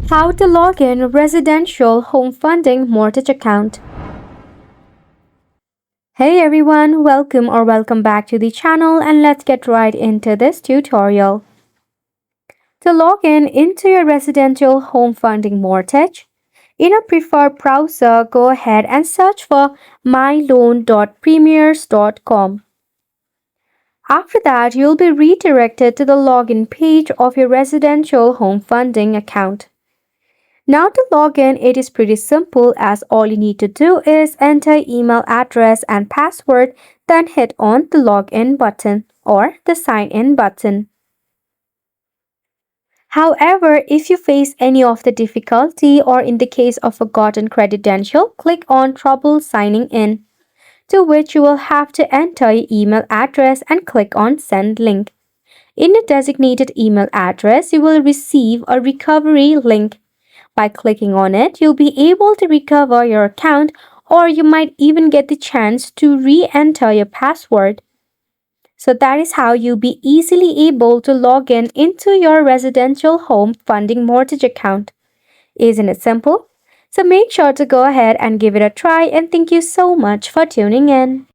How to log in residential home funding mortgage account. Hey everyone, welcome back to the channel, and let's get right into this tutorial. To log in into your residential home funding mortgage, in a preferred browser, go ahead and search for myloan.premiers.com. After that, you'll be redirected to the login page of your residential home funding account. Now to log in, it is pretty simple, as all you need to do is enter email address and password, then hit on the login button or the sign in button. However, if you face any of the difficulty or in the case of forgotten credential, click on trouble signing in, to which you will have to enter your email address and click on send link. In the designated email address, you will receive a recovery link. By clicking on it, you'll be able to recover your account, or you might even get the chance to re-enter your password. So that is how you'll be easily able to log in into your residential home funding mortgage account. Isn't it simple? So make sure to go ahead and give it a try, and thank you so much for tuning in.